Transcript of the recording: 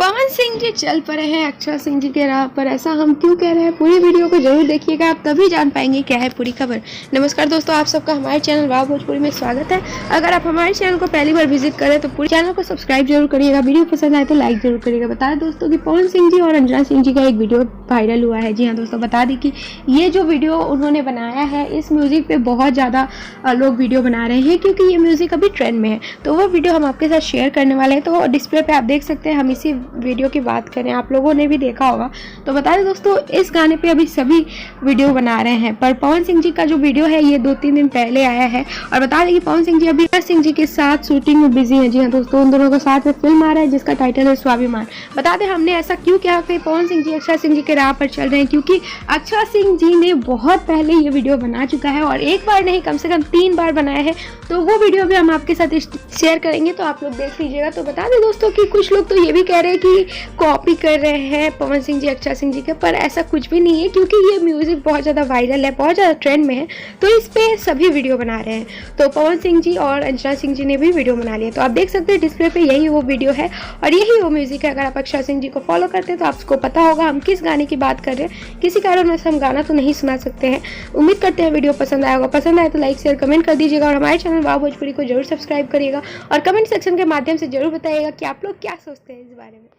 पवन सिंह जी चल पड़े हैं अक्षरा सिंह जी के राह पर। ऐसा हम क्यों कह रहे हैं, पूरी वीडियो को जरूर देखिएगा, आप तभी जान पाएंगे क्या है पूरी खबर। नमस्कार दोस्तों, आप सबका हमारे चैनल वाह भोजपुरी में स्वागत है। अगर आप हमारे चैनल को पहली बार विजिट करें तो पूरे चैनल को सब्सक्राइब जरूर करिएगा, वीडियो पसंद आए तो लाइक जरूर करिएगा। बता दें दोस्तों कि पवन सिंह जी और अंजना सिंह जी का एक वीडियो वायरल हुआ है। जी हाँ दोस्तों, बता दें कि ये जो वीडियो उन्होंने बनाया है, इस म्यूज़िक पे बहुत ज़्यादा लोग वीडियो बना रहे हैं क्योंकि ये म्यूज़िक अभी ट्रेंड में है। तो वो वीडियो हम आपके साथ शेयर करने वाले हैं। तो डिस्प्ले पे आप देख सकते हैं, हम इसी वीडियो की बात करें, आप लोगों ने भी देखा होगा। तो बता दें दोस्तों, इस गाने पे अभी सभी वीडियो बना रहे हैं, पर पवन सिंह जी का जो वीडियो है ये 2-3 दिन पहले आया है। और बता दें कि पवन सिंह जी अभी अक्षरा सिंह जी के साथ शूटिंग में बिजी हैं। जी हाँ दोस्तों, उन दोनों के साथ में फिल्म आ रहा है जिसका टाइटल है स्वाभिमान। बता दें हमने ऐसा क्यों किया कि पवन सिंह जी अक्षरा सिंह जी के राह पर चल रहे हैं, क्योंकि अक्षरा सिंह जी ने बहुत पहले ये वीडियो बना चुका है और एक बार नहीं, कम से कम 3 बार बनाया है। तो वो वीडियो भी हम आपके साथ शेयर करेंगे, तो आप लोग देख लीजिएगा। तो बता दें दोस्तों कि कुछ लोग तो ये भी कह रहे हैं कि कॉपी कर रहे हैं पवन सिंह जी अक्षरा सिंह जी के, पर ऐसा कुछ भी नहीं है क्योंकि ये म्यूजिक बहुत ज़्यादा वायरल है, बहुत ज़्यादा ट्रेंड में है, तो इस पे सभी वीडियो बना रहे हैं। तो पवन सिंह जी और अंजना सिंह जी ने भी वीडियो बना लिया। तो आप देख सकते हैं डिस्प्ले पे, यही वो वीडियो है और यही वो म्यूजिक है। अगर आप अक्षरा सिंह जी को फॉलो करते हैं तो आपको पता होगा हम किस गाने की बात कर रहे हैं। किसी कारणवश हम गाना तो नहीं सुना सकते हैं। उम्मीद करते हैं वीडियो पसंद आया होगा। पसंद आए तो लाइक शेयर कमेंट कर दीजिएगा और हमारे चैनल वाह भोजपुरी को जरूर सब्सक्राइब करिएगा और कमेंट सेक्शन के माध्यम से जरूर बताइएगा कि आप लोग क्या सोचते हैं इस बारे में।